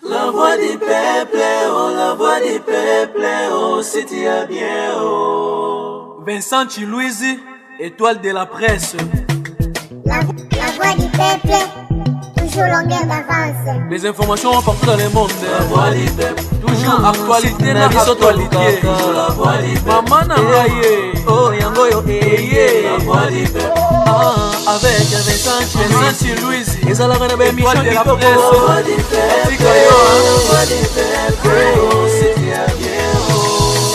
La voix du peuple, oh, la voix du peuple, oh, c'est bien, oh. Vincent Louise, étoile de la presse. La voix du peuple, toujours longueur d'avance. Les informations partout dans le monde. La voix du peuple, toujours actualité na actualité. La voix du peuple, Maman Nangaye, oh yango yo eye. La voix du peuple, avec Vincent Louise, ils ont la même émission de la presse. la voix du peuple, la voix du peuple, oh, c'est bien, oh.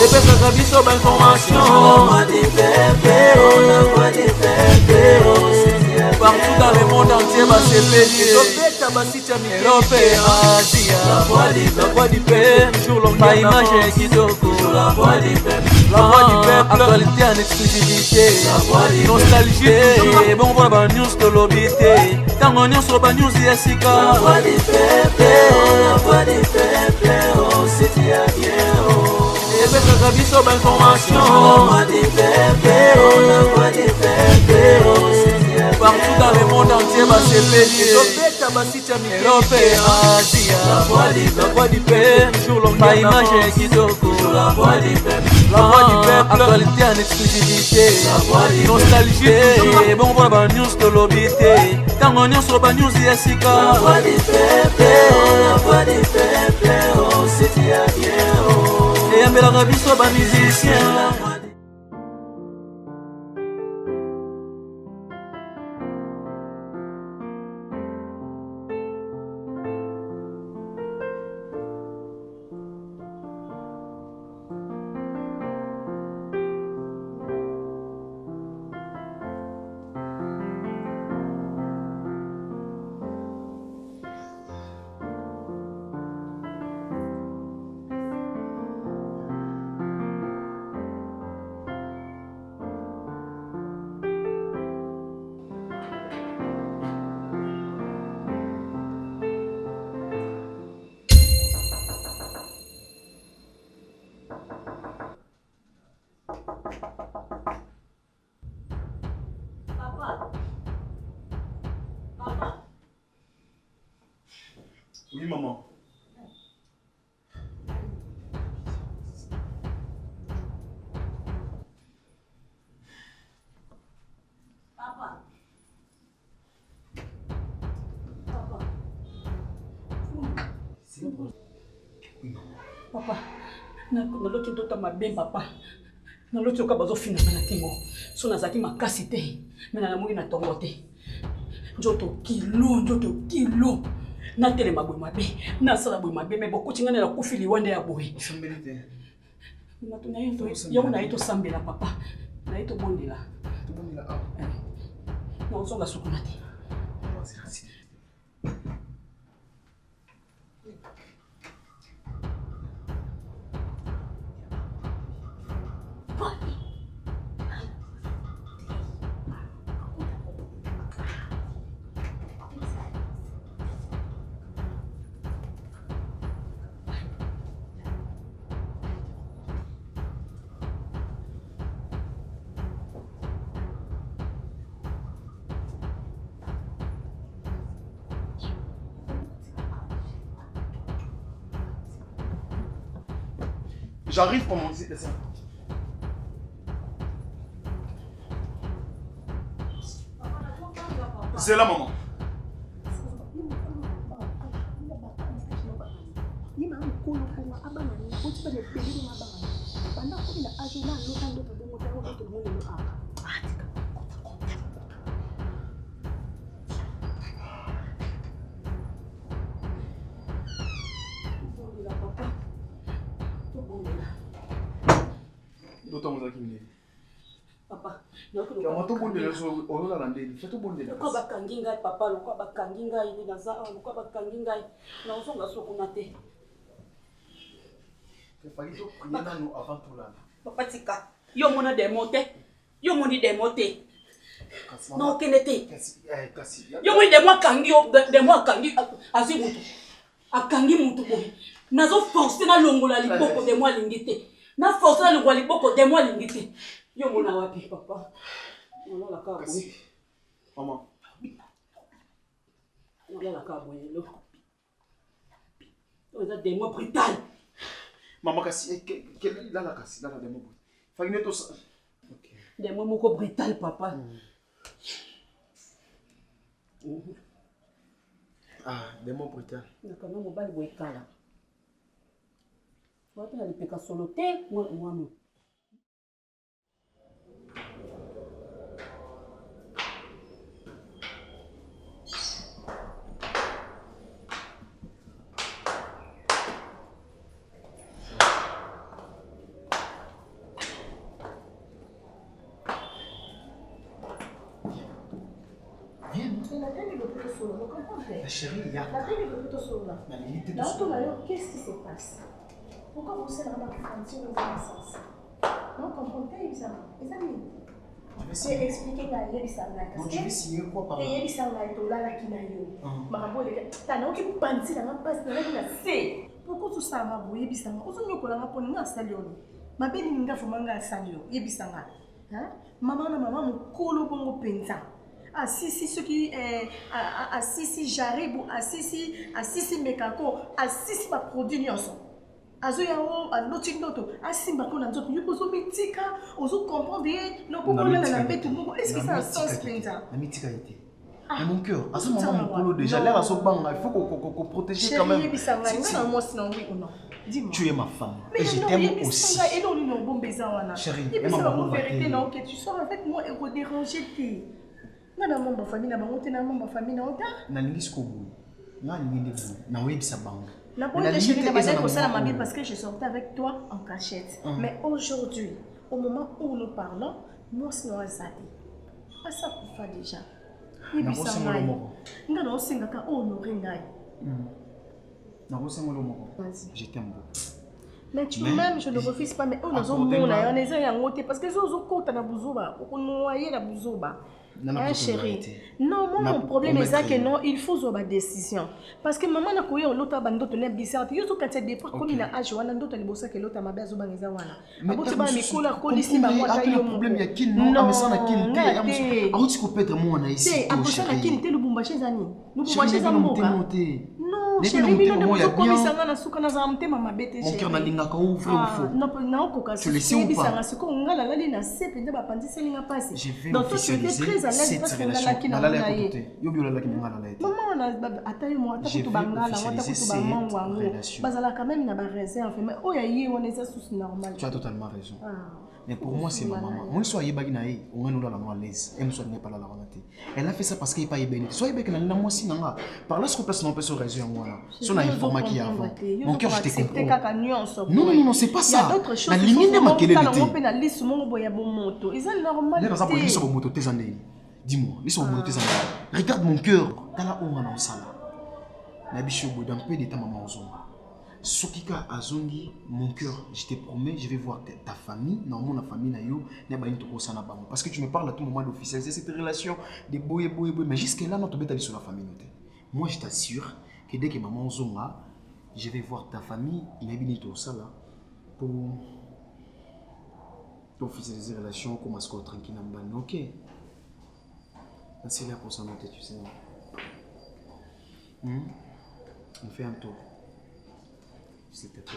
Et puis ça biso ba information. La voix du peuple, oh, la voix du peuple, oh, c'est bien, partout dans le monde entier, bah c'est péché. Europe, Asie, la voix du peuple, toujours longue image kitoko. la voix du peuple, la voix du peuple, actualité en exclusivité. Nostalgie, bon voilà ba news to lobité. Tango news sur ba news yasika. la voix du peuple, la voix du peuple, oh, c'est bien, oh. Et puis ça biso ba information. La voix du peuple, oh, la voix du peuple, oh, c'est bien, partout dans le monde entier, bah c'est péché. Europe, Asie, la voix du peuple, toujours longue image kitoko. la voix du peuple, la voix du peuple, actualité en exclusivité. Nostalgie, bon voilà ba news to lobité. Tango news sur ba news yasika. la voix du peuple, la voix du peuple, oh, c'est bien, oh. Et yambela biso ba musicien. Oui, maman. Papa. Papa. Papa. Naloki ndoto mabe papa. Naloki oka bazofina na kingo. So nazaki makasi te. Mena namongi na tongo te. Njoto kilo. Na tele mabwe mabe. Na sala bwe mabe me boko tingana na kufili wande ya boye. Sambelite. Matuna yeto na yeto sambela papa. Na yeto bondela. Tubonila ah. Na osonga sukuna te. J'arrive pour mon dessin. C'est là, maman. D'autant vous avez Papa, tout bon de on a landé. Fais tout bon de Lokwa bakangi ngai papa, lokwa bakangi ngai ni naza, lokwa bakangi ngai. Na osonga sokuna te. Il fallait que prier nous avant tout là. Papa tika. Yo mona demote. Yo moni demote. Non kenete. Yo moni demo kangi yo demo kangi azi mutu. Akangi mutu boy. Nazo forcer na longola liboko demo alingite. Na forcer na longola liboko demo alingite. Yo mona wapi papa? Non la ka boy. Maman. Non la ka boy lo. Vous êtes des mots brutaux. Maman, Kassi, là, des mots brutaux. Des mots beaucoup brutaux, papa. Ah, des mots brutaux. Quand même, on va le voir là. On va aller pécar sur le thé, moi. La chérie, il y a... Qu'est-ce qui se passe? Pourquoi vous êtes dans la fonction de naissance? Non, comprenez ça. Je vais expliquer la Yébisanga. Je vais essayer quoi par là? Yébisanga est au lala qui n'a eu. Marabo, t'as n'a aucun panti dans la passe de la vie. Pourquoi tout ça m'a bouillé Yébisanga? On se met au cola pour nous à Salion. Ma belle n'inga fumanga à Salion. Yébisanga. Maman, mon colo bongo pensa. Ah si ceux qui si j'arrive à si mekako à si ma produit nyonso azo yango a lotindoto a simba ko na nzoto yuko mitika ozo comprendre no ko na na betu moko est-ce que ça a sens penza na mitika été mais mon cœur à ce moment mon colo déjà l'air à so banga il faut qu'on protéger quand même dis-moi tu es ma femme et je t'aime aussi et non non bon baiser wana chérie et ma vérité non que tu sois avec moi et qu'on déranger tes na mamba famille na bango te na mamba famille na ota na lingisco boui na lingende boui na webisa bango na bonne chérie na bazali ko sala mabe parce que je sortais avec toi en cachette mais aujourd'hui au moment où nous parlons moi c'est Azadi pas ça pour faire déjà ibisa ngai nga na osenga ka honorer ngai na osenga lo moko je t'aime beaucoup mais tu même je ne refuse pas mais on nous on na on est yango te parce que zo kota na buzuba ko noyer na buzuba. Chérie. Non, moi, mon problème est ça que non, il faut avoir une décision. Parce que maman n'a pas eu l'autre bande d'autres n'est bizarre. Il y a tout quand c'est départ qu'on il a âge ou un d'autre les bossa que l'autre m'a bien zoba les awana. Mais tu vas me coller coller si ma moi le problème il y a qui non mais ça n'a qui n'était. Ah tu peux peut-être moi on a ici. C'est après ça n'a qui n'était le bomba chez Zani. Nous bomba chez Zani. Non, chérie, mais nous ne pouvons pas ça na suka na zamte mama bete chérie. Mon cœur na linga ka ouvre ou faux. Non, non koka. Tu le sais ou pas? Ce qu'on ngala la lina c'est peut-être pas penser ça linga passer. Je vais officialiser cette relation. Nala la côté. Yo bio la ki ngala la. Maman on a atayo mo atakutu bangala, atakutu bamang wango. Bazala quand même na ba réserve mais oya yi on est ça sous normal. Tu as totalement raison. Mais pour moi, c'est ma maman. Moi, soyez baginaï, on est là à l'aise. Elle ne soit pas là la renate. Elle a fait ça parce qu'elle n'est pas bénie. Soyez baginaï, moi aussi, nanga. Par là, ce qu'on peut se nommer sur réseau, moi là. Si on a informé qui avant. Mon cœur, je t'ai compris. Non, c'est pas ça. Il y a d'autres choses. La limite de ma qualité. Ils ont normal. Dis-moi, ils sont moto regarde mon cœur. Dans la honte, on a ça là. La biche au bout d'un peu d'état, maman en zone. Sokika Azongi, mon cœur, je te promets, je vais voir ta famille, non mon famille parce que tu me parles à tout moment d'officialiser cette relation de boy, mais jusqu'à là, notre bête sur la famille. Moi, je t'assure que dès que maman zonga, je vais voir ta famille, il a bien tout ça là, pour officialiser la relation, comme à ce qu'on tranquille en bas. Ok. C'est là pour s'en noter, tu sais. On fait un tour. S'il te plaît.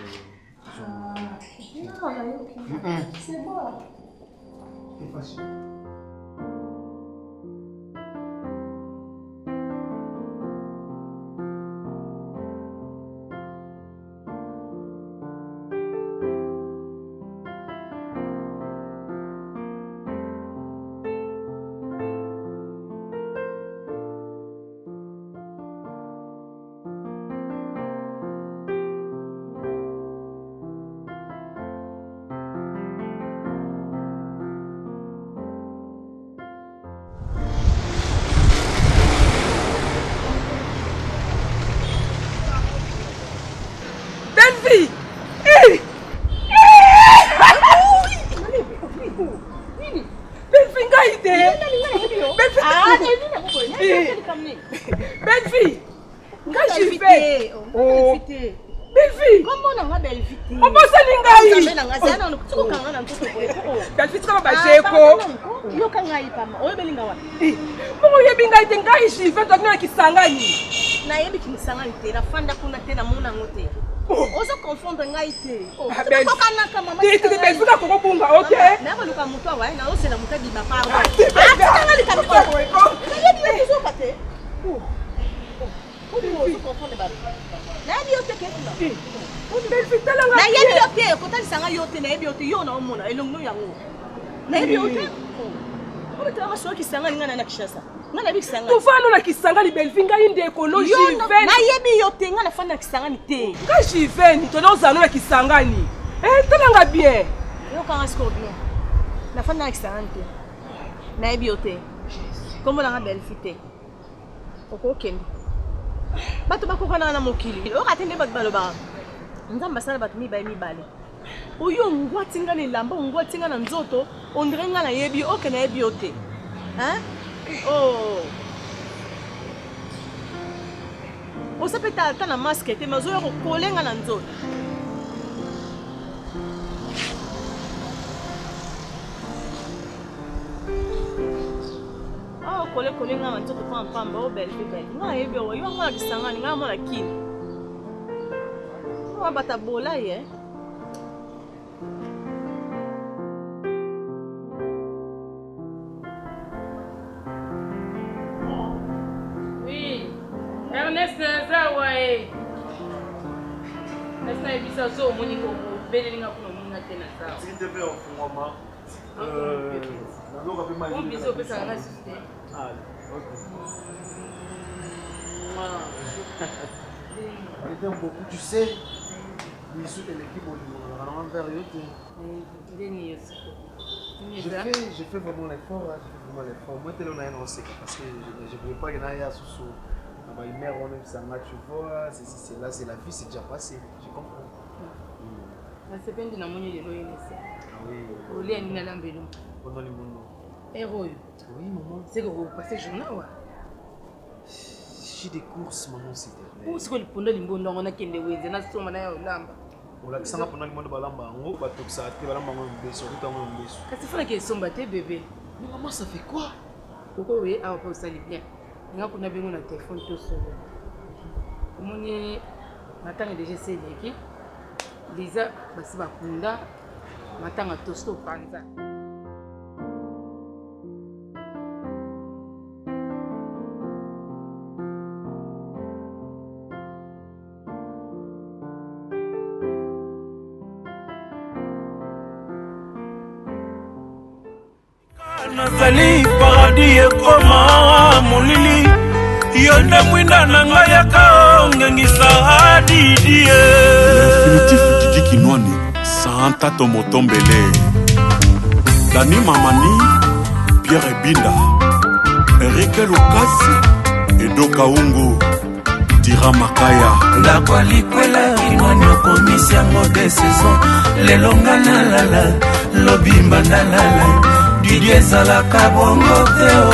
C'est bon. C'est facile. Belle-fille, qu'est-ce que tu fais? Oh, belle-fille. Comment on a belle-fille? On passe à l'Ingaï. Belle-fille, tu vas pas Yo ka ngai pama. Oyo belinga wa. Mo yebi ngai te ngai jive to na kisangani. Na yebi kimisangani te na fanda kuna te na mona ngote. Ozo confondre ngai te. Ko kana ka mama. Te bezuka ko bunga, OK? Na ba luka muto wa na ose na mutabi ba pa. Kana lika muto. Na yebi yo zo pate. Ozo confondre ba. Na yebi yo te ketuna. Na yebi yo te ko tali sanga yo te na yebi yo te yo na omona elongo yango. Na yebi yo te. Obe tama so kisangani ngana na kishasa. Ngana bi kisangani. Tufano na kisangani belfinga inde ekoloji veni. Na yebi yo te ngana fana kisangani te. Nga jiveni to na ozano na kisangani. Tala bien. Yo ka ngasko bien. Na fana na kisangani te. Na yebi yo te. Kombo na nga belfite. Oko kendi. Bato bakokana na mokili. O katende bato baloba. Nzamba sala bato mibale. Oyo ngwati nga ni lamba ngwati nga na nzoto ondire nga na yebi oke na yebi ote hein oh osapeta ta na masque te mazo yo kolenga na nzoto oh kolenga na nzoto pa mpamba o belle nga yebi o yo nga bisanga nga mona kini o bata bola ye Ernest Zawae. Ernest na bisa so moni ko bele nga kuno mona tena sawa. Sinte pe ofungoma. Nazoka pe mai. On biso pe ça reste. Ah, OK. Je t'aime beaucoup, tu sais. Bisous de l'équipe au niveau. On va faire j'ai fait vraiment l'effort. Moi, tu es là, parce que je ne voulais pas qu'il y ait un sous. Ma mère, on aime ça, tu vois. C'est là, c'est la vie, c'est déjà passé. Je comprends. C'est pas une dynamique de l'eau. Oui. Au lieu de l'ambulance. Pendant les moments. Héros. Oui, maman. C'est que vous passez journée, ouais. J'ai des courses, maman, c'est vrai. Où est-ce que le pondeur limbo on a qu'une de wins, on a son manaya au lamba. On l'a ça pendant le monde de balamba, on va tout ça, tu vas l'amba on baisse, on va on baisse. Qu'est-ce que tu fais qu'ils sont battés bébé? Mais maman, ça fait quoi? Pourquoi oui, ah on ça bien. Nga kuna bengo na téléphone to solo. Moni matanga déjà c'est leki. Liza basi bakunda matanga to sto panza. Nazali paradis ekoma molili yonde mwinda na ngai yakaongengisa hadidi Infinitif Didi Kinwani Santa Tomotombele Dani Mamani Pierre Binda Eric Lukasi Edo Kaungu Dira Makaya La kwalikwela Kinwani okomisi yango de saison lelonga na lala lobimba na lala Didi ezalaka bongo te o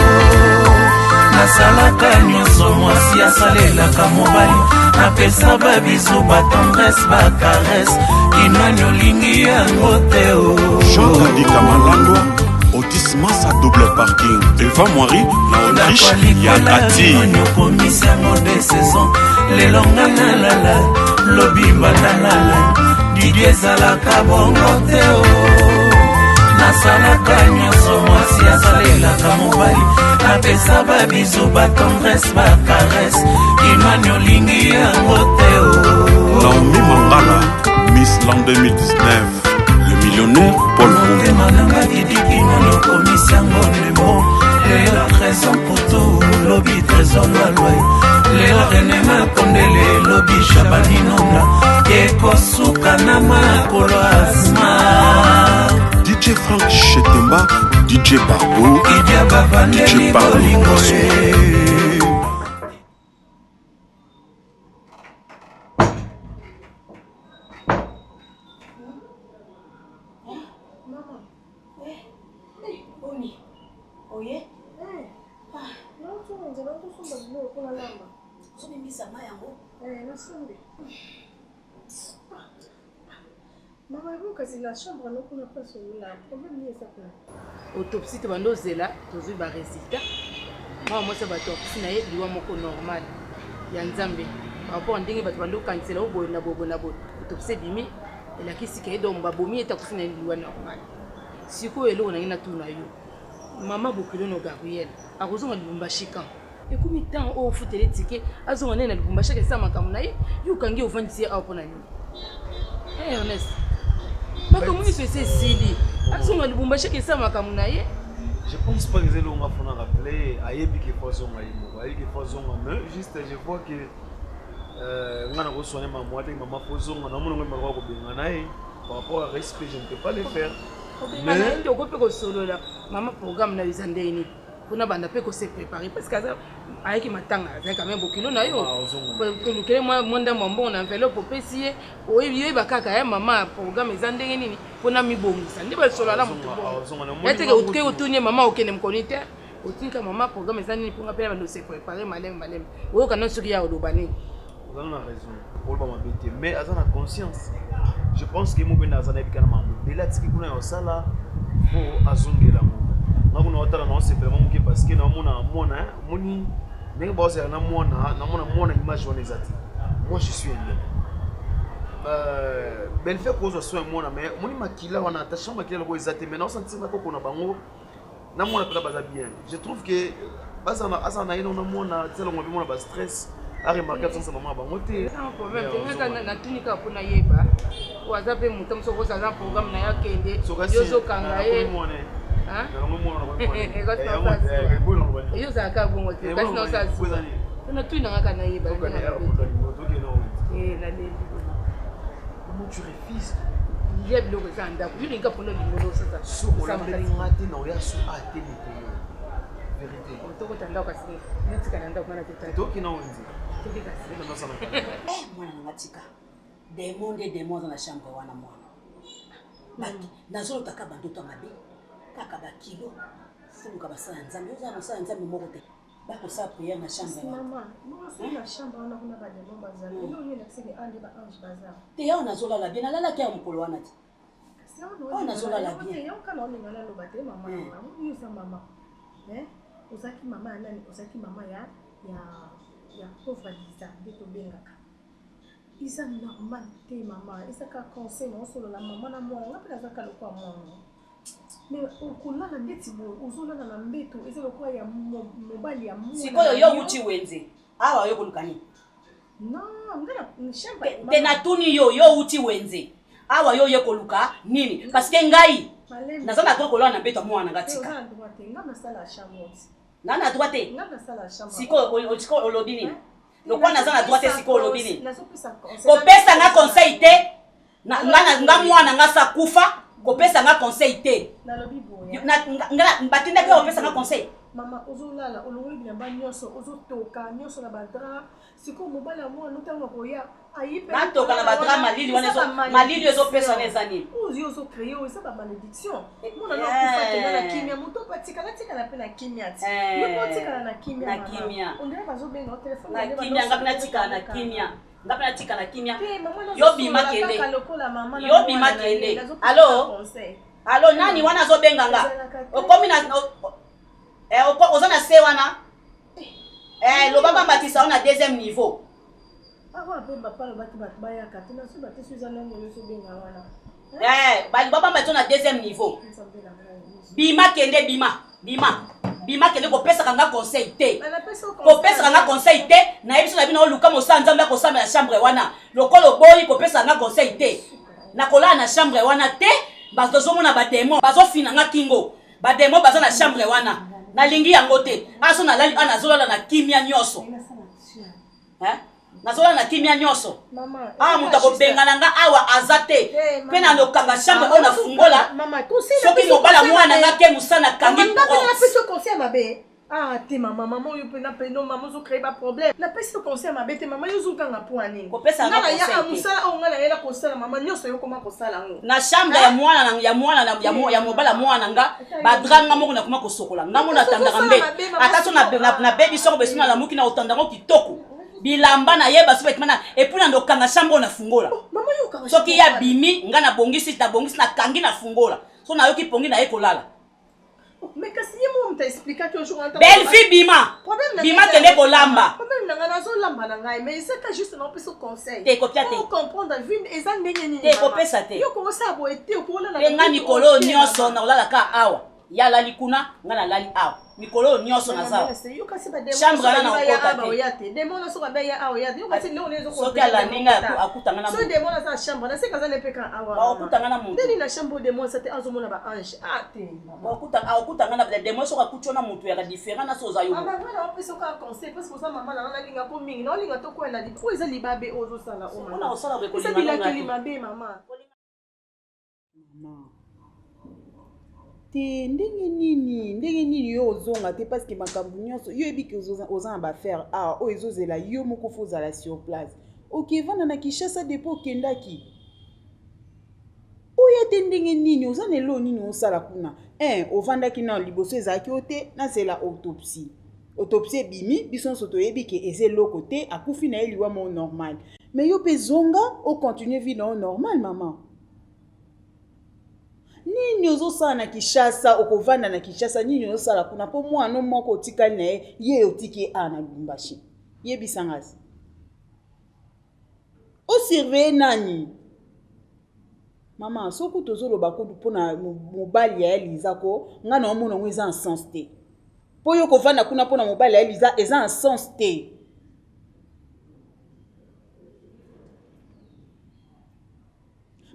nasalaka nyonso mwasi asalelaka mobali apesa babiso batendresse bakarese Kinwani olingi yango te o Jean-Kadika Malandwa Otis Massa double parking Eva Moiri na Autriche Yakati okomisi yango de saison lelonga na lala lobimba na lala Didi ezalaka bongo te o nasalaka nyonso mwasi asalelaka mobali apesa babiso batendresse bakarese Kinwani olingi yango te o Naomi Mangala Miss Land 2019 Le millionnaire Paul Mungu Mananga Didi Kinwani okomisi yango lemo lelo raison pour tout lobi trésor lwalwai lelo René Makondele lobi Shabani Nonga ekosuka na makolo asma DJ Frank Chetemba, DJ Barbo, DJ Barbo. Mama autopsie te bando zela tozwi ba résultat moi moi ça va autopsie na ye liwa moko normal ya nzambe rapport ndenge bato bando kansela oboye na bobo na bobo autopsie bimi elakisi ke do mbabomi eta kusina liwa normal siko elo na ngina tuna yo mama bokilo no Gabriel akozonga Lubumbashi kan ekomi temps o futele tike azonga nena Lubumbashi ke sama kamuna ye yukangi ovandisi a pona ni Ernest bako muni so sili azonga Lubumbashi ke sama kamuna ye. Je pense pas que c'est long à faire rappeler à Yebi qui faut son aïmo, à Yebi qui faut son mais juste je vois que on a reçu ma moitié maman faut on a mon nom ma robe bien par rapport à respect je ne peux pas le faire. Mais tu peux pas solo là maman programme na bizande ini kuna banda pe ko se préparer parce que avec matanga avec quand même beaucoup na yo que nous que moi monde mambo na enveloppe pesier o yiye bakaka ya maman programme bizande nini kuna mibongisa ndiba solo la mutu bon ete ke utke utunye mama okene mkonite utinka mama programme bizande nini pour appeler bando se préparer malem o kana suri ya odobani. Vous avez raison pour pas m'embêter mais à la conscience je pense que mon bena zana bikana mamu dela tiki kuna yo sala faut azongela mo ngakuna watala na c'est vraiment muke parce que na mona moni ndenge baose na mona image on ezati moi je suis ben fait cause so mona mais moni makila wana attention makila ko ezati mais na senti na ko na bango na mona pela baza bien je trouve que bazana asana ino na mona tselo ngo mona ba stress a remarqué ça maman ba moté non problème te na tunika pona yeba waza pe mutam so ko za programme na yakende yozo kanga ye hein yo za ka bongo te kasi na sa na tuina ngaka na yeba la leli comment tu refuses yeb lo ko zanda ku yinga pona limolo sasa ça m'a raté na ya su a télé vérité to ko tanda kasi nitika nanda ko na teta to kina wenzi mwana ngatika demande dans la chambre wana mwana baki nazolo taka bandoto mabe kaka bakilo fuluka basala nzambe oza mosala nzambe moko te bakosala prière na chambre mama na chambre wana kuna ba demande bazali ino yena tseke ande ba ange bazar te yo nazolala bien alala ke mokolo wana te on nazolala bien yo kana on ngala lo bate mama yo sa mama ozaki mama nani ozaki mama ya pauvre Lisa de tobengaka isa normal te mama isa ka conseil na solo la mama na mwana ngapi nazaka lokwa mwana mais okulala ndeti bo ozolala na mbeto isa lokwa ya mobali ya mwana sikoyo yo uti wenze awa yo kolukani non ngana chambre te na tuni yo uti wenze awa yo ye koluka nini parce que ngai nazana to kolala na mbeto mwana ngatika ngana sala chambre nana droite ngana sala chambre siko olobini lokwa nazana droite siko olobini kopesa nga conseil te nga mwana nga sakufa kopesa nga conseil te nalobi boya nga batinda ke opesa nga conseil mama ozolala olongoli bilamba nyonso ozotoka nyonso na badra siko mobali ya mwana ntango koya ayipe natoka na badra malili wana malili ezopesa na ezani ozi ozocreye oza bamalédiction mona nakufa kenga na kimia moto patikala tikala mpe na kimia ti yo otikala na kimia ondele bazobenga o telefone na kimia ngapi natikala na kimia ngapi natikala na kimia yo bima kende allo nani wana azobenga nga okomi na oza na se wana lobamba batisa wana deuxième niveau babamba tio na deuxième niveau bima kende kopesaka nga conseil te kopesaka nga conseil te nayebi so na bino oluka mosala nzambe akosala na chambre wana lokolo boyi kopesaka nga conseil te nakolala na chambre wana te bazozomona bademo bazofina nga kingo bademo baza na chambre wana nalingi yango te aso nalali anazolala na kimia nyonso nazolala na kimia nyonso mutu akobengana nga awa aza te mpe na lokanga chambre oyo nafungola soki mobala mwana nga ke mosana kangi te mama oyo pena peno mama zo créer ba problème la pesi conseil mabe te mama yo zukanga point nini kopesa nga conseil ya musala o ngala yela kosala mama nyonso yo koma kosala ngo na chambre ya mobala mwana nga badrang nga moko na koma kosokola nga mona tandaka mbe ata so na baby soko besina la muki na otandanga kitoko bilamba na yeba so mana et puis na ndokanga chambre na fungola Maman yo kanga soki ya bimi nga na bongisi na kangi na fungola so na yoki pongi na ekolala mais kasi yemo mta expliquer que jour entend belle fille bima kende kolamba problème nanga nazo lamba na ngai mais c'est que juste non plus conseil te kopia te comprendre vine eza ndenge nini te kopesa te yo ko sa bo ete ko la na nga mikolo nyonso na olala ka awa ya lali kuna nga na lali awa mikolo nyonso na sawa chambre na okota te oyate demo na soka beya awa oyate yo kasi leo nezo ko soki ala ninga akutanga na so demo na sa chambre na se kaza ne peka awa ba okutanga na muntu ndeni na chambre demo sa te azomona ba ange te ba okutanga na demo soka kuchona muntu ya différent na soza yo mama na opesa ka conseil parce que ça mama na linga ko mingi na linga to ko na di po eza libabe ozo sala o mama ona osala be ko eza bilaki libabe mama te ndenge nini yo ozonga te parce que makambo nyonso yo ebi ke oza na bafaire oyo ezozela yo moko fo ozala sur place okevanda na Kinshasa depo okendaki oya te ndenge nini oza na elo nini osala kuna ovandaki na liboso ezalaki yo te nazela autopsie ebimi biso nyonso toyebi ke eza eloko te akufi na ye liwa mo normal mais yo mpe zonga ocontinue vie na yo normal mama nini ozosala na Kinshasa okovanda na Kinshasa nini ozosala kuna po mwana moko otikali na ye otiki na Lubumbashi yebisanga si osurveille nani mama soki tozoloba kudu mpona mobali ya Eliza ko nga na omona ngo eza en sens te po yo kovanda kuna mpona mobali ya Eliza eza en sens te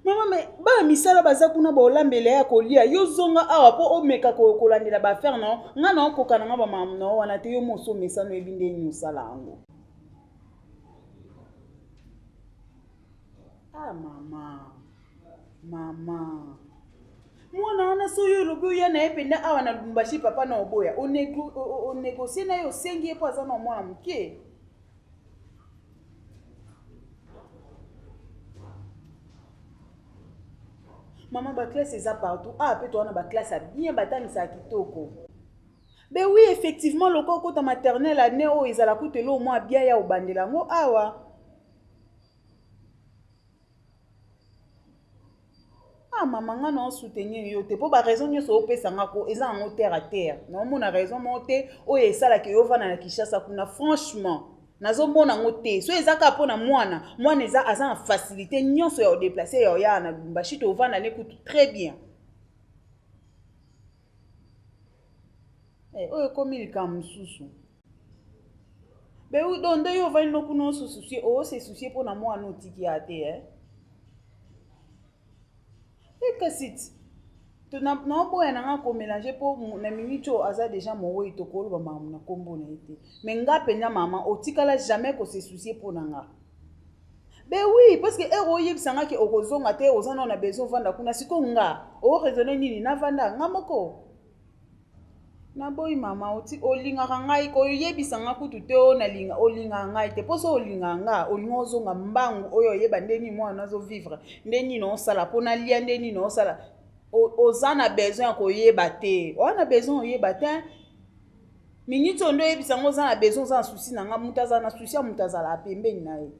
mama me ba misala baza kuna baolambela ya kolia yo zonga awa po omeka kolandela baaffaire na nga na okokana nga bamama na wana te yo moso mesano ebi ndeni osala yango mama mwana wana so yo elobi oya na ye penda awa na Lubumbashi papa na oboya onegosie na ye osengi ye po aza na mwana moke maman ba classe eza partout pe toi na ba classe bien batangisa kitoko ben oui effectivement loko kota maternelle année o ezala kutelo moi bien ya obandela ngo awa mama nga na soutenir yo te po ba raison nyonso opesa nga ko eza ngo terre à terre na mona raison monte o esala ke yo vana na Kinshasa kuna franchement nazomona ngo te so ezaka pona mwana eza aza en facilité nyonso ya déplacer ya na Lubumbashi to vana ne kutu très bien oyo komi likamsusu be u donde yo va no kuno soucier se soucier pona mwana otiki ate kasi na boya na nga ko mélanger po na minute aza déjà mowo itokolo ba mama na kombo na ete mais nga penya mama otikala jamais ko se soucier pour nga ben oui parce que ero yebisanga ke okozonga te ozana na besoin vanda kuna siko nga o raisonner nini na vanda nga moko na boy mama olinga ngai ko yebisanga kutu te na linga olinga ngai te poso olinga nga olingozonga mbangu oyo yeba ndeni mwana zo vivre ndeni no sala pona lia ndeni no sala ozana besoin ya koyeba te wana besoin oyeba te minute ondo yebisanga ozana besoin ozana souci na nga mutaza na souci ya mutazala pembeni na ye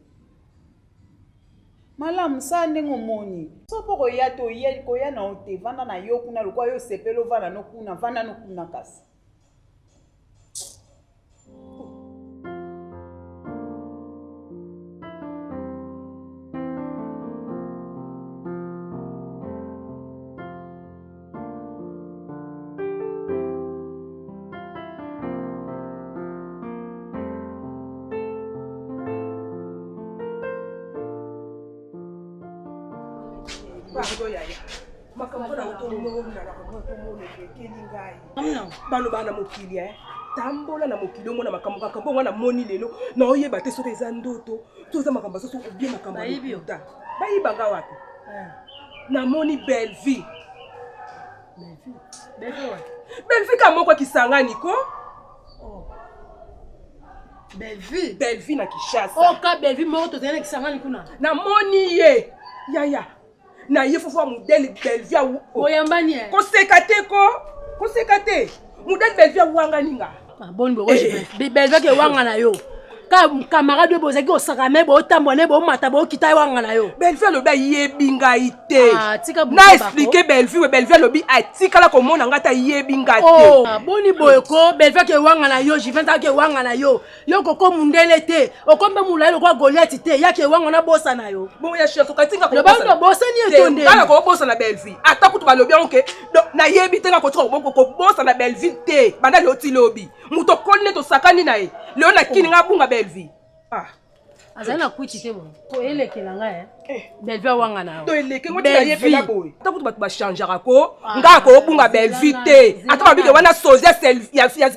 malamu sa ndenge omoni so po koya to koya na ote vanda na yo kuna lokwa yo sepelo vanda no kuna vanda no kuna kasi baloba na mokili tambola na mokili omona makambo wana moni lelo na oyeba te soki eza ndoto to eza makambo soso obie makambo ta bayibanga wapi na moni belle vie ka moko kisangani ko belle vie na Kinshasa ka belle vie moko tozana kisangani kuna na moni ye yaya na ye fofo modèle belle vie oyambani koseka te modèle belle vie wanga ninga boni boko belle vie ke wanga na yo camarade bozaki osakame botambola bomata bokita wanga na yo Bellevue alobi ayebi ngai te tika na expliquer Bellevue Alobi atikala komona nga ta yebi ngai te boni boyeko Bellevue ke wanga na yo Jiventa ke wanga na yo koko mundele te okombe mulayi kwa Goliath te yake wanga na bosa na yo bon ya chef katinga ko bosa bosa ni etonde ngala ko bosa na Bellevue ata kutu balobi onke na yebi te nga ko tro ko bosa na Bellevue te banda loti lobi muto konne to sakani na ye leo na kini nga bunga Bellevue azana kuchi te bon to elekela nga Bellevue wanga na yo to eleke ngoti na ye pela boy ata kutu batu ba changer ko nga ko bunga Bellevue te ata babike wana sosia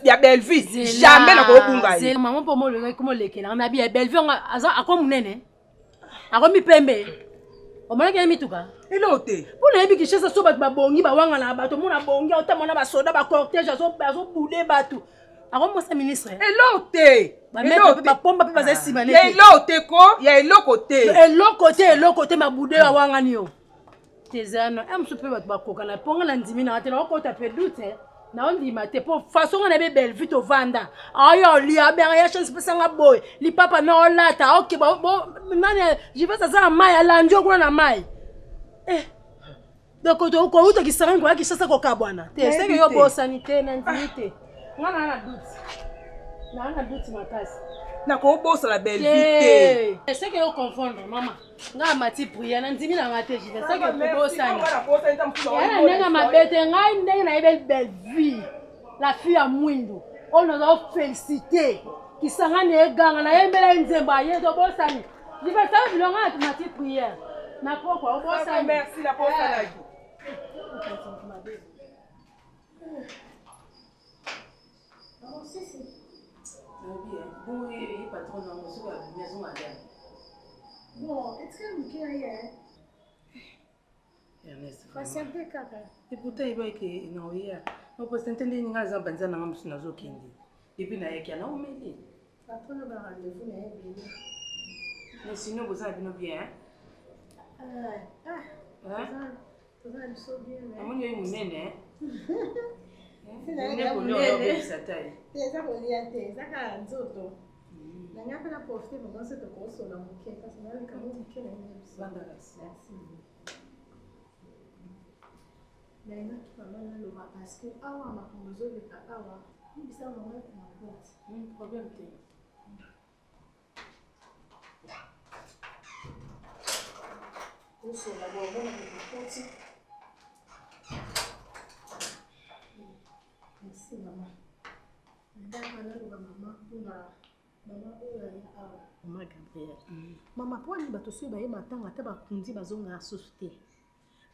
ya Bellevue jamais na ko bunga ye maman po mo le ko mo lekela na bi Bellevue aza akomunene akomi pembe omona ke mituka elote pona yebi kishesa so batu babongi bawanga na bato mona bongi otamona ba soda ba cortège so bouler batu akomosa ministre elote ba pomba pe baza simane elote ko ya eloko te mabude bawanga niyo tezano amso pe batu bakoka na ponga na ndimi na tela okota pe doute na ondima te po façon on avait Bellevue to vanda ayo li abera ya chance pesanga boy li papa na olata okay bo nani jive ça mai ala ndio kuna na mai donc ko uto kisanga kwa kisasa ko kabwana te c'est que yo bo sanité na ndimité ngana na doute makasi na ko bosa la Bellevue te c'est que yo confondre maman nga mati prière na ndimi na mate jive c'est que bo sani yana nenga mabete ngai ndenge na Bellevue la fille à mwindo on nous a félicité kisanga ne ganga na yembela nzemba ye to bo sani jive ça bilonga na mati prière na ko bo sani merci la bosa la Bon, est-ce que vous voulez Voici un peu caca. Et pourtant, il va que non, hier. On peut s'entendre une gaz en benzine dans un nazo kindi. Et puis, il y a un homme. Après, on va rendez-vous, mais sinon, vous avez bien. Vous avez bien. On est une nene. Parce que awa makambo le awa ni bisa mama na boîte problème te la bonne merci maman Maman Gabriel. Maman pour ni bato so ba ye matanga ta ba kundi bazonga société.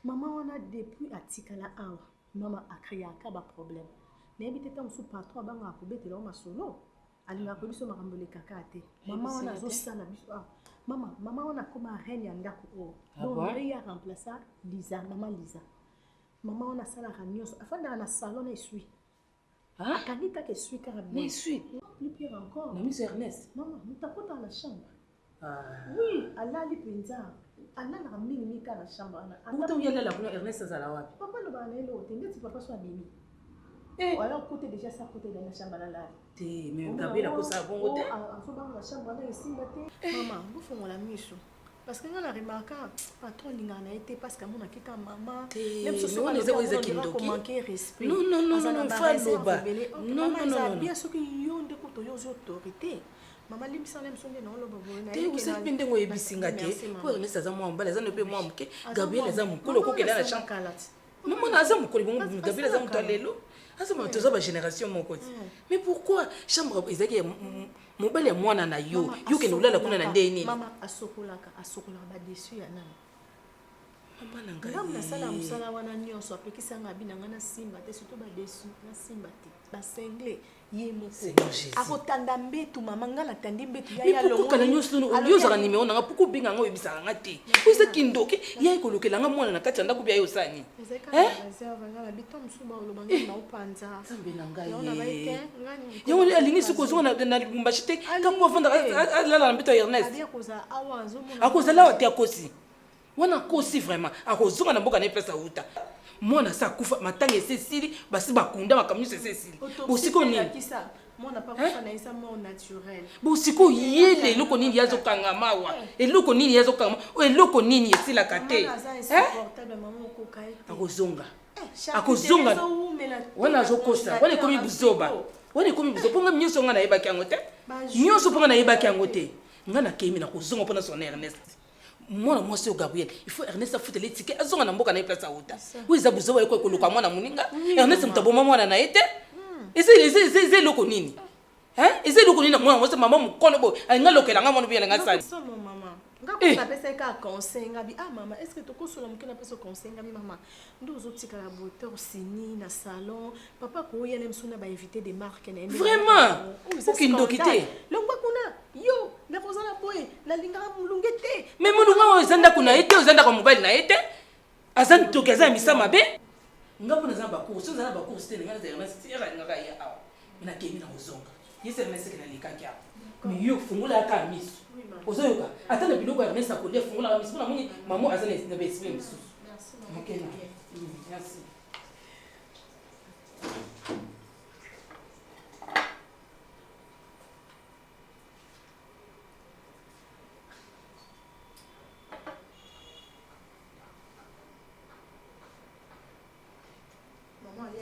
Maman wana depuis atikala awa. Maman a créé un problème. Mais il était sous patron banga ko betela o masolo. Alinga ko biso makambo le kakate. Maman wana zo sala biso. Maman wana koma reine ya ndako o. Donc il a remplacé Lisa, maman Lisa. Maman wana sala ranyoso. Afanda na salon na esui. Akandita ke esui car bien. Esui. Plus pire encore. Na Miss Ernest. Maman, nous t'apporte dans la chambre. Oui, Allah li penza. Allah na mingi ni ka na chambre na. Pourtant il y a là pour Ernest azala wapi? Papa lo ba na elo te ndeti papa so abimi. Alors côté déjà ça côté dans la chambre là. Te mais Gabriel ko sa bongo te. So ba na chambre na esimba te. Maman, vous font la miso. Parce que on a remarqué patron lingana été parce que mon akika maman même ce sont les qui manquer respect. Non, Faloba. Non. Bien sûr que yon de koto yo autorité. Maman limisa même sonde na loba boina. Te usipinde ngo ebisinga te. Pour Ernest aza moi mbala aza nope moi muke. Gabriel aza mukolo ko kela na chambre. Maman aza mukolo bongo Gabriel aza mutalelo. Aza matoza ba génération moko ti. Mais pourquoi chambre ezaki mobile ya mwana na yo ke nolala kuna na ndeni mama asokola ba déçu ya nani mama na ngai ngam na sala musala wana nyonso apekisa nga binanga na simba te surtout ba déçu na simba te ba sengle ye moko akotanda mbetu mama nga na tandi mbetu ya longo kana nyonso no yozaka nimero nanga puku binga ngo ebisaka nga te kuza kindoke ya ikolokela nga mwana na kati ya ndako bya yo sani yango alingi siko ozonga na lubumbashi te kambo avanda alala na mbeto ya Ernest akozala wa te akosi wana kosi vraiment akozonga na mboka na place auta mwana sa kufa matanga esesili basi bakunda makamyo esesili bosiko nini Moi, on n'a pas fait ça mort naturel. Bon, c'est quoi yé le konini yazo kangama wa. Et le konini yazo kangama. Et le konini yesi la kate. Akozonga. Akozonga. Wana zokosa. Wana komi buzoba. Wana komi buzoba. Ponga mnyoso nga na yeba kyangote. Mnyoso ponga na yeba kyangote. Nga na kemi na kozonga pona son Ernest. Moi moi c'est Gabriel. Il faut Ernest foute les tickets. Azonga na mboka na place auta. Oui za buzoba yeko koluka mwana muninga. Ernest mtaboma mwana na ete. Ese loko nini? Ese loko nini mwana mwese mama mukono bo. Nga lokela nga mwana bien nga sali. Maman. Nga ko pesa ka conseil ngabi maman, est-ce que to ko solo mukena pesa conseil ngabi maman? Ndo zotika la beauté sini na salon. Papa ko yene msuna ba inviter des marques na. Vraiment? Aucune dokité. Longwa kuna yo, na kozala boye, na linga mulungete. Mais mulunga ozanda kuna ete, ozanda kwa mobile na ete. Azan tokeza misa mabe. Ngapo na zamba ko, so zana ba ko stene ngana zana sira ngaka ya awa. Mina kemi na ozonga. Yese na sekena likaki awa. Mais yo fungula ka miso. Ozoyoka. Atana biloko ya mesa ko le fungula ka miso. Mona maman azana na be esprit miso. Merci. Merci.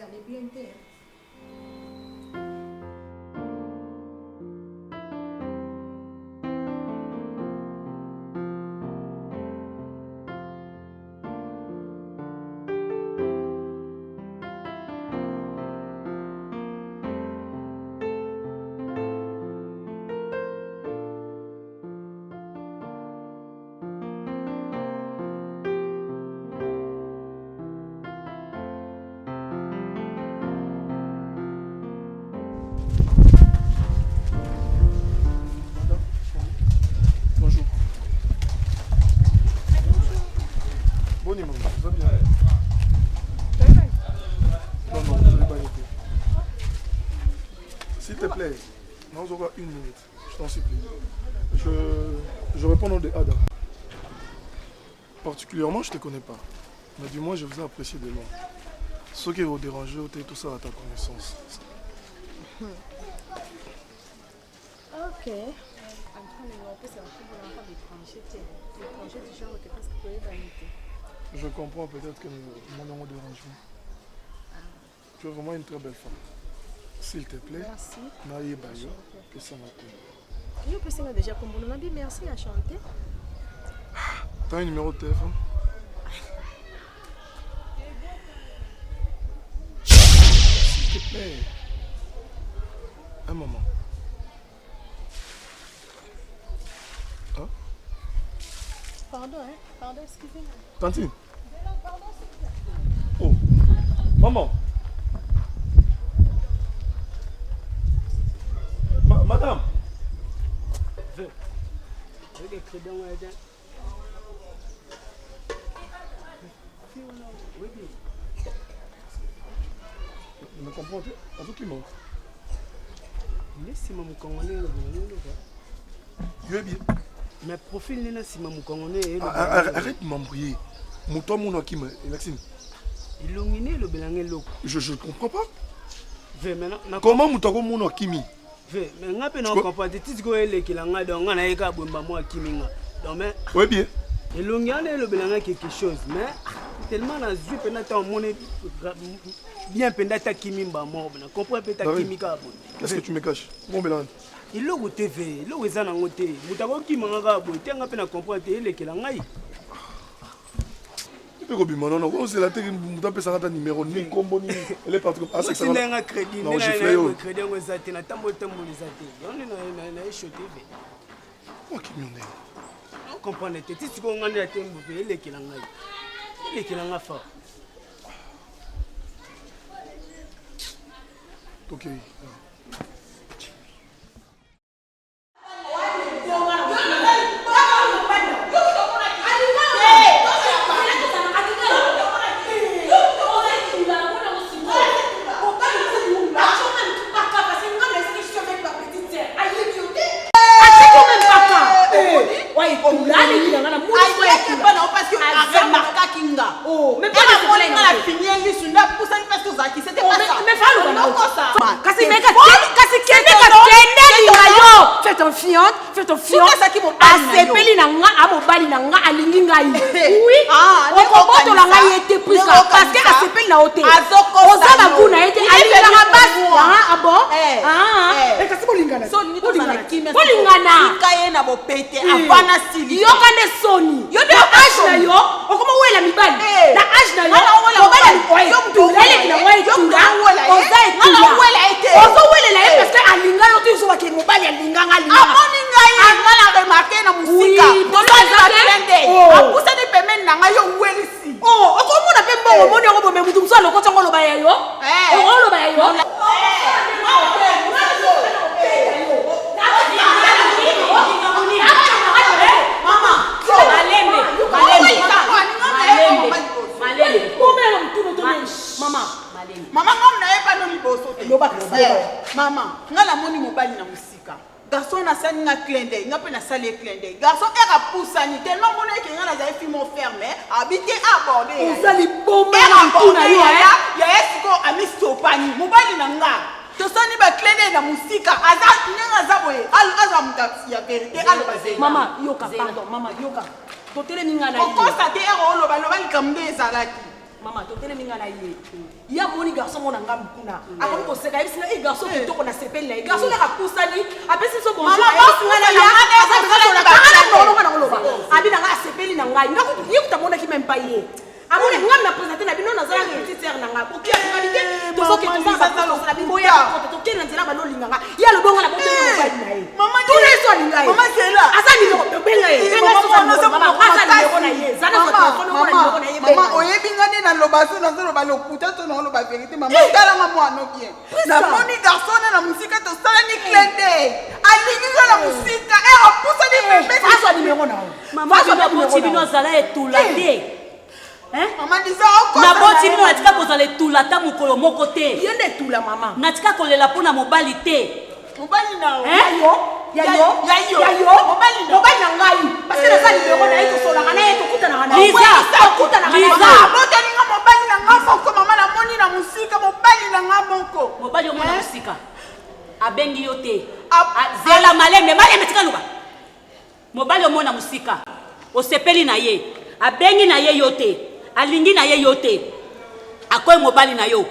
Elle est bien terre. Une minute, je t'en supplie. Je réponds au nom de Ada. Particulièrement, je ne te connais pas. Mais du moins, je vous ai apprécié de loin. Ce qui vous dérange, tout ça à ta connaissance. Ok. Je comprends peut-être que mon nom dérange. Tu es vraiment une très belle femme. S'il te plaît, Naïe Bayo, que ça m'appelle. Je peux déjà comme on a dit merci à chanter. T'as un numéro de téléphone? S'il te plaît. Un moment. Hein? Pardon, pardon, excusez-moi. Tantine. Oh, maman. Madame. Je me comprends, en tout climat. Laissez-moi mon congolais. Tu es bien. Mais profil n'est pas si mon congolais. Arrête de m'embrouiller. Mon toi, mon Akim, Maxime. Il l'ongine le belangé l'eau. Je comprends pas. Comment mon toi, mon Akimi? Mais on comprend. Tu dis que tu as donc on a écrit moi Kimi. Donc mais. Oui bien. Et l'ongine le belangé quelque chose, mais tellement la zui pendant mon bien pendant ta Kimi mort. Comprends peut-être Kimi ka. Qu'est-ce que tu me caches? Mon belangé. Il logo TV, logo ezana ngote. Mutako Kimi ngaka bo, tenga pe na comprendre te elekela ngai. C'est la télé, vous avez un numéro, ni combo, ni elle est partout. Ah, c'est un crédit. Non, j'ai fait. Crédit, on a été, on a acheté. Oh, qui m'en est. On comprend. Tu sais qu'on a été, il est qui l'a ngaï. Il est qui l'a fait. Ok. Kasi meka confiante, fais confiance. Asepeli na nga, amobali na nga, alingi ngai. Oui. Okoboto la nga yete plus parce que asepeli na ote. Oza na kuna yete alingi na basi. Ah bon? Kasi bolingana. Bolingana. Kaye na bopete afana sili. Yo kande soni. Yo de age na yo, okoma wela mibali. Na age na yo, mobali oye. Tulele na oye tula. Oza etula. Ozo wele la parce que alinga yo tu so ba ke mobali alinga ngalinga. Amoni ngai ngala remarqué na musika. Akusa ni pemeni na ngai yo welisi. Okomona pe mbongo moni ngo bombe mutu mso lokotsa ngolo ba yayo. Ngolo ba yayo. Mama ngom na eba no liboso te. Mama, ngala moni mobali na musika. Garçon na sali na clende, ngape na sali clende. Garçon era poussani tellement mon que ngala za fi mon fermé, habité abordé. Ozali bomba na mpuna yo ya esiko amistopani. Mobali na nga. Tosani ba clende na musika, aza nyenga za boye. Aza mutaxi ya vérité, alo bazé. Mama, yoka pardon, mama yoka. Totele ninga na ye. On constate ero lo ba likamde ezalaki. Mama, totele ninga na ye. Ya moni garçon mona ngam kuna. Akoni ko seka ibisina e garçon kitoko na sepeli na. Garçon la kapusani, apesi so bonjour. Mama, ngana ya. Abi na nga sepeli na ngai. Ngaku yikuta mona ki même pas ye. Amone ngam na présenter na bino na zala ki petite sœur na nga. Okia qualité, to so ke to za ba to la bimbo ya. To ke na nzela ba no linga nga. Ya lo bonga na boto mo ba na ye. Mama, tout les so linga ye. Mama Sela. Asa ni ko benga ye. Benga so mama asa ni ko na ye. Zana so telephone ko na ye. Mama, oyebi ngani na lobaso na zolo ba lokuta to na lo ba vérité mama. Tala nga mwana bien. Na moni garçon na musika to sala ni clende. Alingi na musika e apusa ni bébé. Asa ni mengo na. Mama bino boti bino zala etula te. Maman disait encore na boti bino natika kozala etula ta mokolo moko te. Yo nde tula mama. Natika kolela mpona mobali te. Mobali na yayo mobali na ngai parce que nazali bego na ye tosolaka na ye tokutana na Liza abotani nga mobali na nga moko mama na moni na musika mobali na nga moko mobali omona musika abengi yo te zela malembe tika luba mobali omona musika osepeli na ye abengi na ye yo te alingi na ye yo te akoye mobali na yo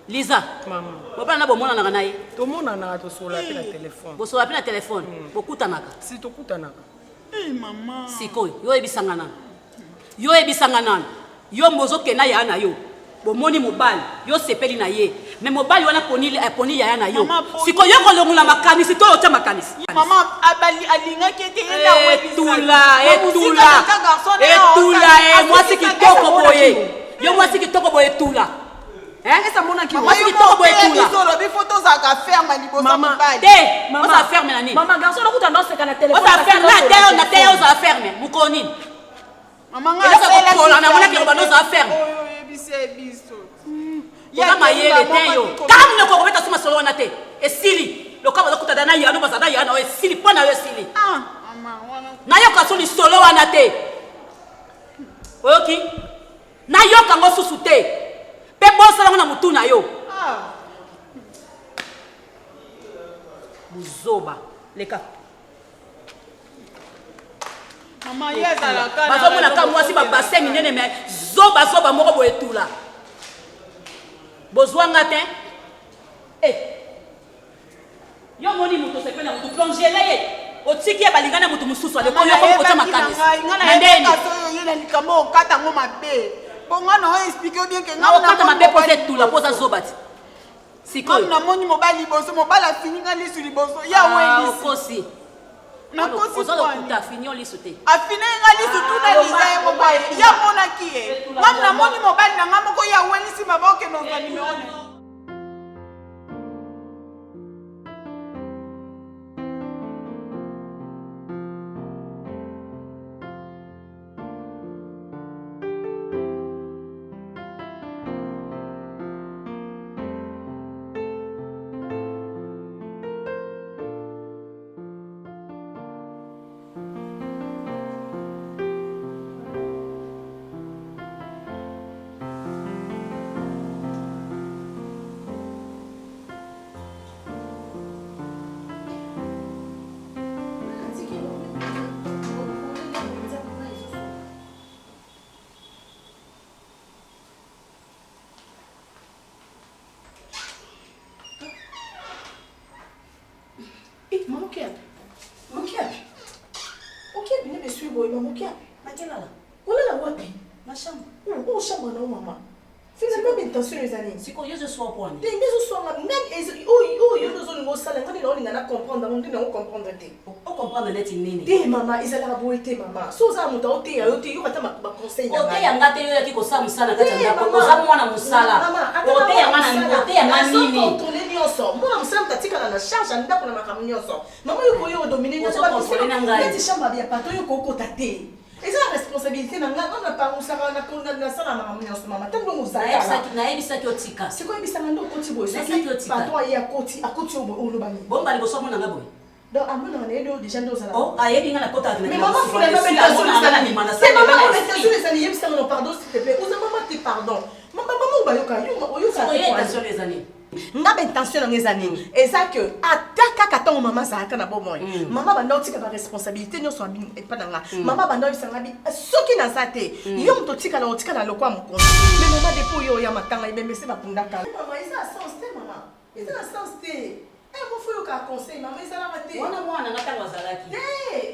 Liza mama mobali na bomonanaka na ye tomonanaka tosola pe na telefone bosola pe na telefone bokutanaka si tokutanaka mama sikoyo yo ebisanga nanu yo mbozokenda yaya na yo bomoni mobali yo sepeli na ye mais mobali wana aponi yaya na yo sikoyo yo kolongola makanisi to otya makanisi mama alingaki ete etula mwasi kitoko boye yo mwasi kitoko boye etula esa mona ki mwasi kitoko boye etula bisolo bifoto za ka ferme liboso mobali te mama ferme na nini mama garçon nakuta ndo seka na telefone oza ferme na te yo za ferme mukonini mama nga sela kola na mona ki bano za ferme biso ya mayele te yo kama mne ko kobeta suma solo wana te esili lokaba lokuta dana yano bazana yana esili pona yo esili mama wana na yo ka soli solo wana te oyoki na yo ka ngo susu te pe bosala na mutu na yo muzoba leka mama yezala kana bazomona ka mwasi babase minene me zoba moko boye tula bozwanga te yo moni mutu sepela mutu plongele ye otiki ya balingana mutu mususu ale koyo ko kota makanisi ndeni yena likambo okata ngo mabe bonga no expliquer bien que ngana okata mabe poze tula poza zobati sikoyo na moni mobali boso mobala fininga lisu liboso ya wendi kosi na kosi ozalo kuta finio lisu te afina nga lisu tuna liza mobali ya mona kie ngam na moni mobali na ngamo ko ya wendi si maboke no ngani meone wapi? Na chambre. Oh, chambre na maman. Finalement, mais attention les années. C'est quoi, je suis au point. Des soirs, yo nous on sala ngani na olingana comprendre on dit na comprendre te. On comprendre net nini. Te maman, ils allaient boiter maman. So za muta ote ya ote yo kata ba conseil na. Ote ya ngate yo yaki ko sa musala kata ndako. Oza mwana musala. Ote ya ngana ote ya nini. Contrôler nyonso. Mwana musala tatika na charge ndako na makambo nyonso. Maman yo ko yo dominer nyonso ba contrôler na ngai. Ti chambre ya pato yo ko kota te. Et c'est la responsabilité on n'a pas on sera na sala makambo nyonso maman. Tango musala. Na ebisa ki otika. C'est quoi ebisa ndo koti boy. C'est ça ki otika. Pato ya koti akoti o lo bani. Bomba liboso mona ngaboy. Donc, à mon avis, déjà nous allons. Oh, aïe, il y a la côte à mais maman, finalement, c'est maman, les années, il me pardon, s'il te plaît. Vous avez maman, t'es pardon. Maman, attention les années. Nga intention dans les années. Et ça que attaque à ton maman, ça a un bon moyen. Maman, va nous dire que la responsabilité, nous sommes pas dans la. Maman, va nous dire que ce qui n'a pas été. Yom to tika na lokwa mon compte. Mais maman, depuis yo ya matanga, il me met ma pundaka. Maman, il a sens, maman. Il a sens. Eh, mon frère, il a conseil, maman, il a raté. Wana mwana ngata wazalaki.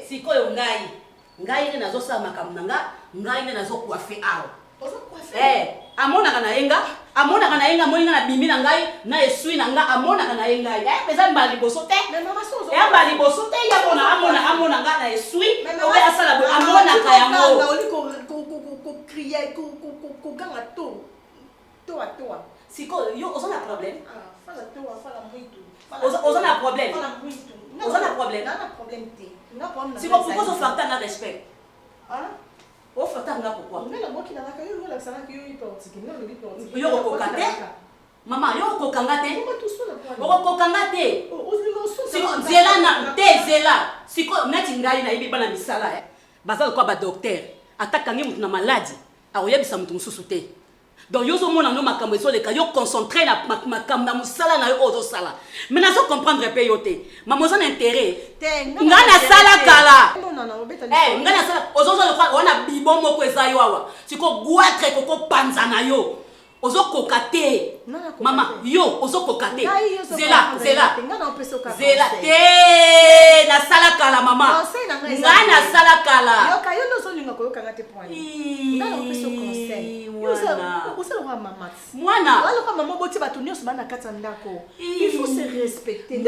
Sikoyo ngai ne nazo sa makambo nanga, ngai ne nazo coiffer awo. Ozo coiffer. Amona kana yenga moninga na bimi na ngai na esui na nga amona kana yenga. Peza mbali bosote. Mais maman so. Mbali bosote ya amona nga na esui. Obe asala bo amona ka yango. Na oli ko crier ko ganga to. To. Sikoyo yo ozo na problème. Fala muito. Ozo na problème. Ozo na problème. Na problème te. Na problème. Si pourquoi on fait un respect? Hein? On fait un pourquoi? On la boki na ka yo la sana ki yo iportiki. Non le iportiki. Yo ko kate? Maman, yo ko kangate? Maman tout ça na quoi? Yo ko kangate? Siko zela na te zela. Siko nati ngai na ibi bana misala bazal ko ba docteur. Ataka ngi mutu na maladie. Aoyebisa mutu mususu te. Donc yo zo mona no makambo so le ka yo concentrer na makambo na musala na yo ozo sala. Mais na so comprendre pe yo te. Maman son intérêt. Ngana sala kala. Non, ngana sala ozo zo le kwa ona bibo moko eza yo awa. Siko guatre koko panza na yo. Ozo kokate. Mama, yo ozo kokate. Zela te na sala kala mama. Ngana sala kala. Yo ka yo no zo linga ko yo kangate point. Ngana opeso conseil. Mwana maman boti bato nyonso bana kati ndako. Il faut se respecter.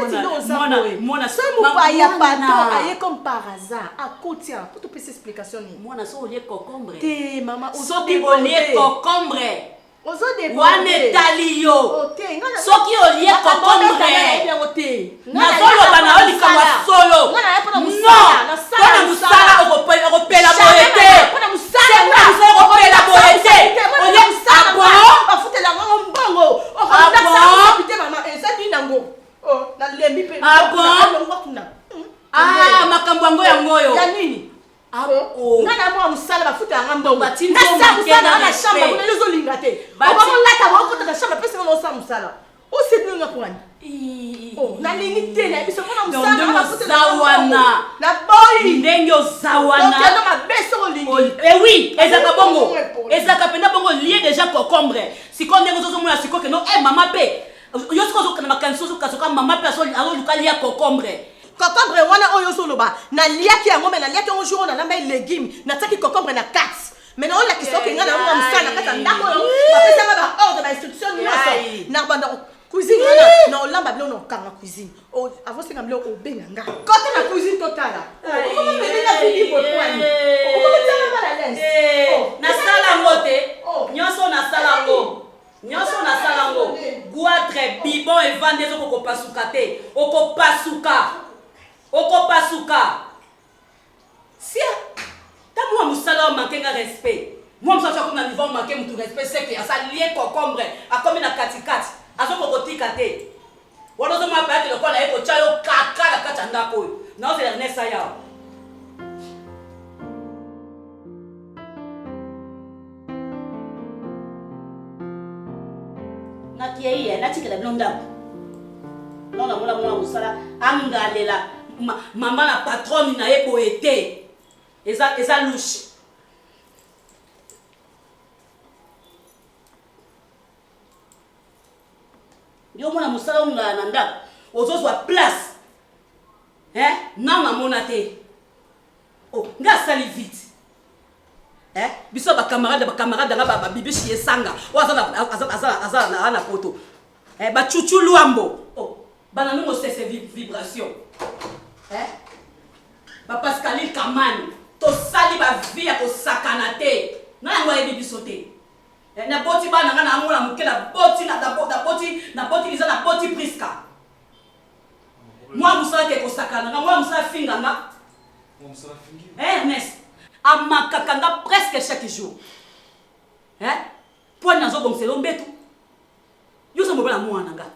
Mwana so mo pa ya pato aye comme par hasard à côté pour te passer explication ni. Mwana so lié concombre. Te maman so lié concombre. Ozo de wane talio. Soki lié concombre. Na solo bana oli kama solo. No. Pona musala okopela boyete. Pona musala okopela boyete. Oye abo bafutela ngo mbongo. Okondakisa kupite mama ezati nango. Oh, na lembi pe. Makambo yango yangoyo. Ya nini? Abo. Ngana mwa musala bafutela nga mbongo. Batinzo musala na shamba kuna yozo lingate. Oba lata bako ta shamba pesa ngo sa musala. Osidwe nga kwani. Oh, na lingi tena biso mona musala zawana. Na boy. Ndengo zawana. Donc na mabeso lingi. Eh oui, ezaka bongo. Ezaka penda bongo lié déjà concombre. Siko ndengo zozo mona siko ke no mama pe. Yo siko zo kana makanso zo kasoka mama pe aso luka lié concombre. Concombre wana oyo solo ba na liaki yango me na liaki un jour na namba légume na taki concombre na 4. Mais non la kiso ke ngana mwa musala kata ndako yo. Ba pesa ba ordre ba instruction nyonso. Na banda cuisine na olamba bilo no kanga cuisine. O avant c'est ngambilo obenganga. Côté na cuisine totala. Comment me bila fini pour point. Comment ça va la laisse? Na sala ngote. Nyonso na sala ngo. Nyonso na sala ngo. Guatre bibon et vendre zo ko pasuka te. Okopasuka. Si ta moi musala manquer respect. Moi msa ko na niveau manquer mutu respect c'est que ça lié concombre a comme na katikati. Azoko kotika te. Wana zo mapa yake lokona eko chayo kakala kata ndako yo. Na oze ernesa yao. Na kiei na tikela blonda. Non mona musala angalela mama na patron na eko ete. Eza louche. Yo mona musala unga na ndako ozozwa place nanga mona te nga sali vite biso camarade nga bibi chez sanga o azala na poto chuchu luambo bana nous c'est vibration Pascaline Kamani to sali ba vie ko sakana te na ngo yebi bisote na boti bana nga na amula mukela boti na boti liza na boti priska moi musala ke ko sakana nga moi musala finga nga Ernest amakakanga presque chaque jour po nazo bongselo mbetu yoso mobala mwana nga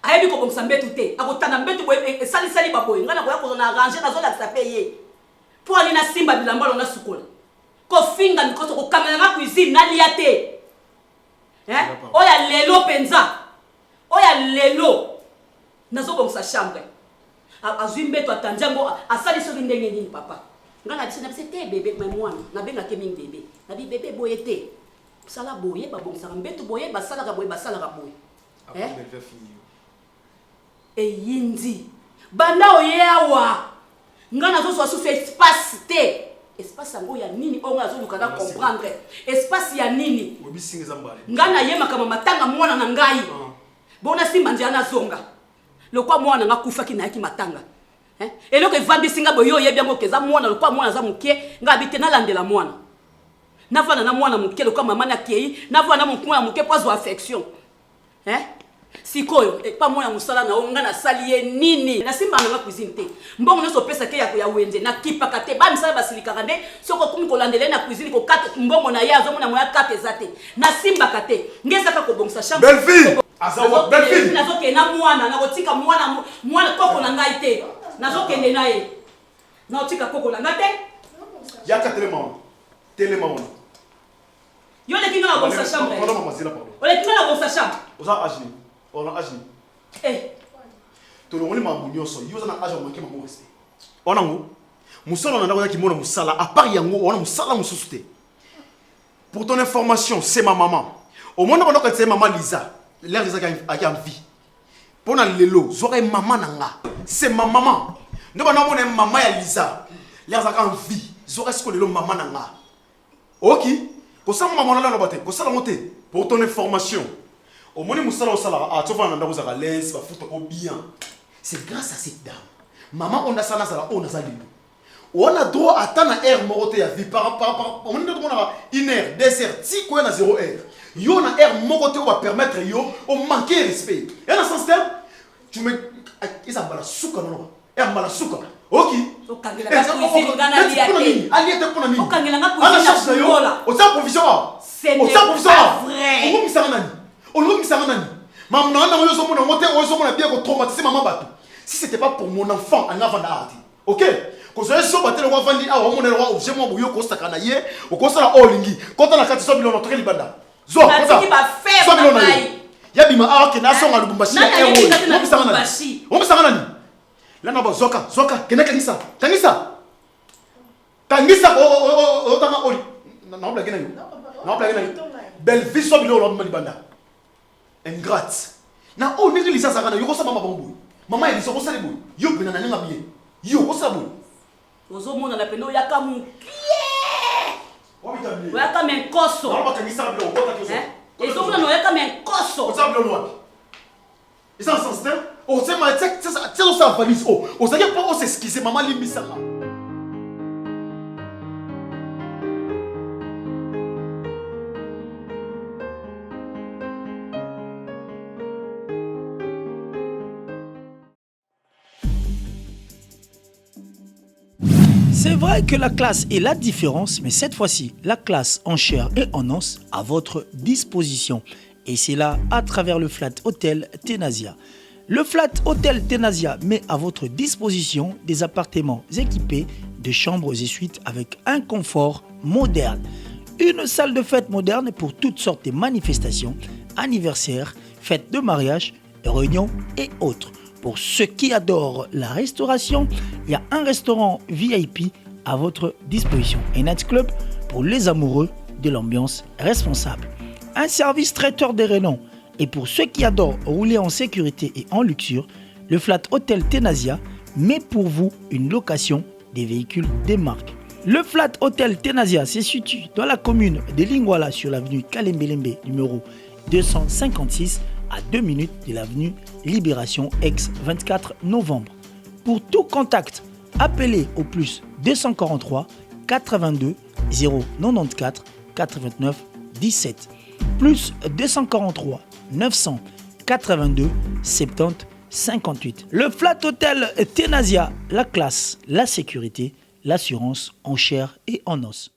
ayebi ko bongsa mbetu te akotana mbetu boye sali baboye nga na koya ko na arranger nazo la payer po ali na simba bilamba longa sukola ko finga mikoso ko kamera na cuisine na liate oya lelo penza oya lelo nazo bongsa chambre azwi mbetu atanjango asali soki ndenge nini papa nga na bisena bisete bébé mwana na benga ke mingi bébé na bi bébé boye te sala boye ba bongsa mbetu boye ba sala ka boye yindi banda oyewa nga na zo so espace te espace ngo ya nini onga zo lukana comprendre espace ya nini nga na yema kama matanga mwana na ngai bona simba njana zonga lokwa mwana nga kufa ki na yaki matanga eloko evandi singa boyo yebya mokeza mwana lokwa mwana za mukie nga bite na landela mwana nafana na mwana mukie lokwa mama na kei nafana na mwana mukie pozo affection sikoyo pa mwana musala na onga na saliye nini na simba na cuisine te mbongo no so pesa ke ya wende na kipaka te ba misala basilika kande soko kumi ko landele na cuisine ko kate mbongo na ya zo mona moya kate zate na simba kate ngeza ka ko bongsa chambre Belle-fille azawa belle-fille nazo ke na mwana na kotika mwana koko na ngai te nazo kende na ye na otika koko na ngai te yaka telema yo le kinga na bongsa chambre ole kinga na bongsa chambre oza agni on a agni tolongoli mambo nyonso yoza na age manke mambo respect onango musala na ndako kimona musala à part yango ona musala mususu te pour ton information c'est ma maman au monde on a c'est maman Lisa l'air Lisa qui a vie pour na lelo zora maman nanga c'est ma maman ndoko na mona maman ya Lisa l'air Lisa qui a vie zora ce que lelo maman nanga OK ko sa maman na lobaté ko sala monter pour ton information au monde musala au sala a tu vas na ndako za l'aise va foutre au bien c'est grâce à cette dame maman on a ça na sala on a ça lelo on a droit à tant à air moroté à vie par on a droit une heure dessert si quoi na 0 heure yo na air moroté va permettre yo au manquer respect et dans ce sens tu me ils ont bala souka non air bala souka OK okangela ka cuisine ngana liate aliate pour nani okangela ka cuisine na bola au temps provisoire au temps provisoire on misanga nani on misanga nani maman na yo zo mona moté o zo mona bien ko traumatiser maman bato si c'était pas pour mon enfant en avant d'arrêter OK ko so so batelo wa vandi a o mona wa objet mo boyo ko sakana ye o ko sala olingi ko ta na kati so bilona tokeli banda zo ko ta so bilona ya bima a ke na so nga lubumbashi ya ewo o misanga nani lana ba zoka kena kangisa o ta na oli na obla kena yo na obla kena yo belle vie so bilona mali banda ingrate na o ngi lisa sakana yo ko sa mama bambu mama ya liso ko sa lebo yo bina na nga bien yo ko sa bo ozo mona na peno yaka mukie oyaka menkoso ezomona na oyaka menkoso eza sens te osema tia osala valise o ozalaki mpo oseskize mama limbisaka C'est vrai que la classe est la différence, mais cette fois-ci, la classe en chair et en os à votre disposition. Et c'est là à travers le Flat Hotel Tenasia. Le Flat Hotel Tenasia met à votre disposition des appartements équipés de chambres et suites avec un confort moderne. Une salle de fête moderne pour toutes sortes de manifestations, anniversaires, fêtes de mariage, réunions et autres. Pour ceux qui adorent la restauration, il y a un restaurant VIP à votre disposition. Un nightclub pour les amoureux de l'ambiance responsable. Un service traiteur de renom. Et pour ceux qui adorent rouler en sécurité et en luxure, le Flat Hotel Tenasia met pour vous une location des véhicules des marques. Le Flat Hotel Tenasia se situe dans la commune de Lingwala sur l'avenue Kalembelembe numéro 256 à 2 minutes de l'avenue Libération ex 24 novembre. Pour tout contact, appelez au plus 243 82 094 89 17 plus 243 982 70 58. Le Flat Hotel Tenasia, la classe, la sécurité, l'assurance en chair et en os.